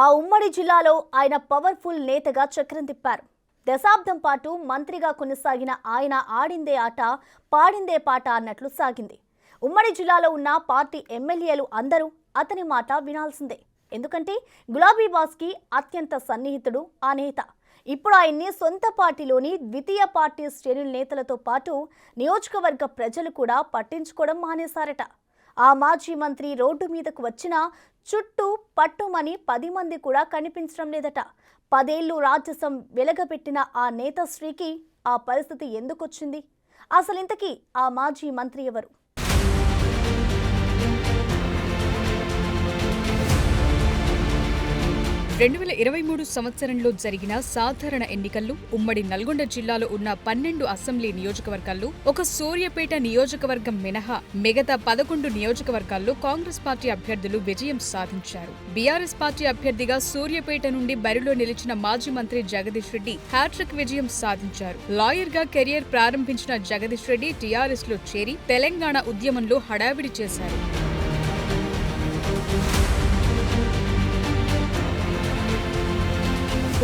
ఆ ఉమ్మడి జిల్లాలో ఆయన పవర్ఫుల్ నేతగా చక్రం తిప్పారు. దశాబ్దం పాటు మంత్రిగా కొనసాగిన ఆయన ఆడిందే ఆట, పాడిందే పాట అన్నట్లు సాగింది. ఉమ్మడి జిల్లాలో ఉన్న పార్టీ ఎమ్మెల్యేలు అందరూ అతని మాట వినాల్సిందే. ఎందుకంటే గులాబీ బాస్కి అత్యంత సన్నిహితుడు ఆ నేత. ఇప్పుడు ఆయన్ని సొంత పార్టీలోని ద్వితీయ పార్టీ శ్రేణుల నేతలతో పాటు నియోజకవర్గ ప్రజలు కూడా పట్టించుకోవడం మానేశారట. ఆ మాజీ మంత్రి రోడ్డు మీదకు వచ్చినా చుట్టూ పట్టుమని 10 మంది కూడా కనిపించడం లేదట. 10 ఏళ్లు రాజసం వెలగబెట్టిన ఆ నేతశ్రీకి ఆ పరిస్థితి ఎందుకొచ్చింది? అసలు ఇంతకీ ఆ మాజీ మంత్రి ఎవరు? 2023 సంవత్సరంలో జరిగిన సాధారణ ఎన్నికల్లో ఉమ్మడి నల్గొండ జిల్లాలో ఉన్న 12 అసెంబ్లీ నియోజకవర్గాల్లో ఒక సూర్యాపేట నియోజకవర్గం మినహా మిగతా 11 నియోజకవర్గాల్లో కాంగ్రెస్ పార్టీ అభ్యర్థులు విజయం సాధించారు. బీఆర్ఎస్ పార్టీ అభ్యర్థిగా సూర్యాపేట నుండి బరిలో నిలిచిన మాజీ మంత్రి జగదీష్ రెడ్డి హ్యాట్రిక్ విజయం సాధించారు. లాయర్ గా కెరియర్ ప్రారంభించిన జగదీష్ రెడ్డి టీఆర్ఎస్ లో చేరి తెలంగాణ ఉద్యమంలో హడావిడి చేశారు.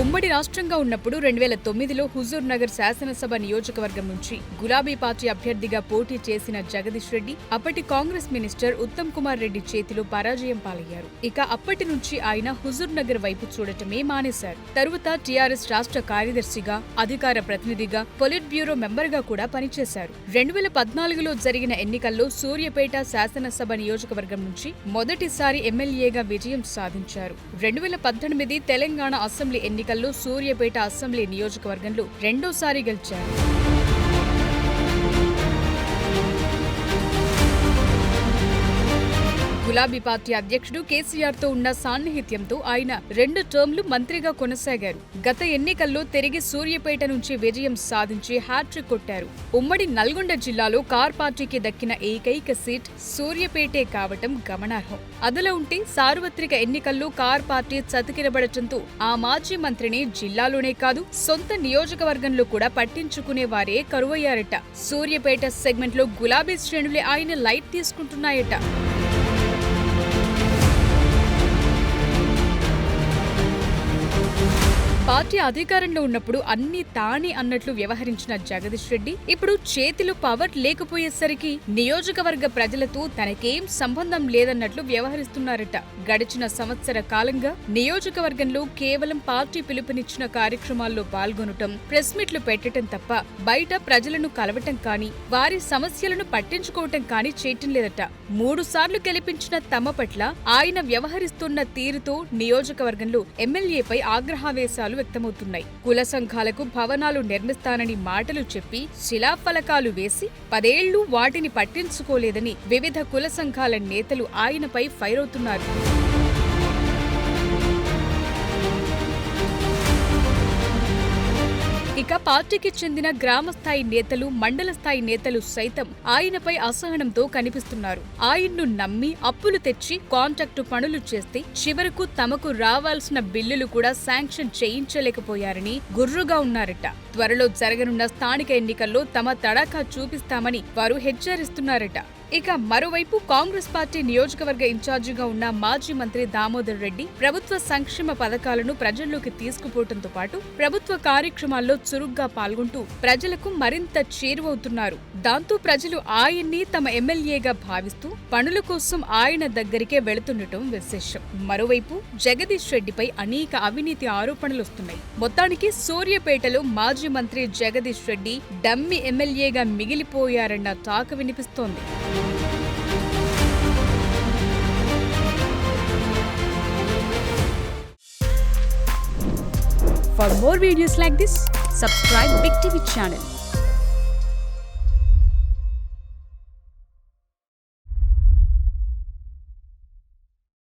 ఉమ్మడి రాష్ట్రంగా ఉన్నప్పుడు 2009లో హుజూర్ నగర్ శాసనసభ నియోజకవర్గం నుంచి గులాబీ పార్టీ అభ్యర్థిగా పోటీ చేసిన జగదీష్ రెడ్డి అప్పటి కాంగ్రెస్ మినిస్టర్ ఉత్తమ్ కుమార్ రెడ్డి చేతిలో పరాజయం పాలయ్యారు. ఇక అప్పటి నుంచి ఆయన హుజూర్ నగర్ వైపు చూడటమే మానేశారు. తరువాత టీఆర్ఎస్ రాష్ట్ర కార్యదర్శిగా, అధికార ప్రతినిధిగా, పొలిట్ బ్యూరో మెంబర్ గా కూడా పనిచేశారు. 2014లో జరిగిన ఎన్నికల్లో సూర్యాపేట శాసనసభ నియోజకవర్గం నుంచి మొదటిసారి ఎమ్మెల్యేగా విజయం సాధించారు. 2018 తెలంగాణ అసెంబ్లీ ఎన్నికల్లో సూర్యాపేట అసెంబ్లీ నియోజకవర్గంలో రెండోసారి గెలిచారు. గులాబీ పార్టీ అధ్యక్షుడు కేసీఆర్ తో ఉన్న సాన్నిహిత్యంతో ఆయన 2 టర్మ్లు మంత్రిగా కొనసాగారు. గత ఎన్నికల్లో తిరిగి సూర్యాపేట నుంచి విజయం సాధించి హ్యాట్రిక్ కొట్టారు. ఉమ్మడి నల్గొండ జిల్లాలో కార్ పార్టీకి దక్కిన ఏకైక సీట్ సూర్యాపేటే కావటం గమనార్హం. అదిలా ఉంటే సార్వత్రిక ఎన్నికల్లో కార్ పార్టీ చతికిలబడటంతో ఆ మాజీ మంత్రిని జిల్లాలోనే కాదు సొంత నియోజకవర్గంలో కూడా పట్టించుకునే వారే కరువయ్యారట. సూర్యాపేట సెగ్మెంట్ లో గులాబీ శ్రేణులే ఆయన లైట్ తీసుకుంటున్నాయట. పార్టీ అధికారంలో ఉన్నప్పుడు అన్ని తానే అన్నట్లు వ్యవహరించిన జగదీష్ రెడ్డి ఇప్పుడు చేతిలో పవర్ లేకపోయేసరికి నియోజకవర్గ ప్రజలతో తనకేం సంబంధం లేదన్నట్లు వ్యవహరిస్తున్నారట. గడిచిన సంవత్సర కాలంగా నియోజకవర్గంలో కేవలం పార్టీ పిలుపునిచ్చిన కార్యక్రమాల్లో పాల్గొనటం, ప్రెస్ మీట్లు పెట్టడం తప్ప బయట ప్రజలను కలవటం కానీ, వారి సమస్యలను పట్టించుకోవటం కానీ చేయటం లేదట. 3 సార్లు గెలిపించిన తమ పట్ల ఆయన వ్యవహరిస్తున్న తీరుతో నియోజకవర్గంలో ఎమ్మెల్యేపై ఆగ్రహావేశాలు వ్యక్తమవుతున్నాయి. కుల సంఘాలకు భవనాలు నిర్మిస్తానని మాటలు చెప్పి శిలాఫలకాలు వేసి 10 ఏళ్లు వాటిని పట్టించుకోలేదని వివిధ కుల సంఘాల నేతలు ఆయనపై ఫైర్ అవుతున్నారు. ఇక పార్టీకి చెందిన గ్రామస్థాయి నేతలు, మండల స్థాయి నేతలు సైతం ఆయనపై అసహనంతో కనిపిస్తున్నారు. ఆయన్ను నమ్మి అప్పులు తెచ్చి కాంట్రాక్టు పనులు చేస్తే చివరకు తమకు రావాల్సిన బిల్లులు కూడా శాంక్షన్ చేయించలేకపోయారని గుర్రుగా ఉన్నారట. త్వరలో జరగనున్న స్థానిక ఎన్నికల్లో తమ తడాఖా చూపిస్తామని వారు హెచ్చరిస్తున్నారట. ఇక మరోవైపు కాంగ్రెస్ పార్టీ నియోజకవర్గ ఇన్ఛార్జిగా ఉన్న మాజీ మంత్రి దామోదర్ రెడ్డి ప్రభుత్వ సంక్షేమ పథకాలను ప్రజల్లోకి తీసుకుపోవడంతో పాటు ప్రభుత్వ కార్యక్రమాల్లో చురుగ్గా పాల్గొంటూ ప్రజలకు మరింత చేరువవుతున్నారు. దాంతో ప్రజలు ఆయన్ని తమ ఎమ్మెల్యేగా భావిస్తూ పనుల కోసం ఆయన దగ్గరికే వెళుతుండటం విశేషం. మరోవైపు జగదీష్ రెడ్డిపై అనేక అవినీతి ఆరోపణలు వస్తున్నాయి. మొత్తానికి సూర్యాపేటలో మాజీ మంత్రి జగదీష్ రెడ్డి డమ్మి ఎమ్మెల్యేగా మిగిలిపోయారన్న టాక్ వినిపిస్తోంది. For more videos like this, subscribe Big TV channel.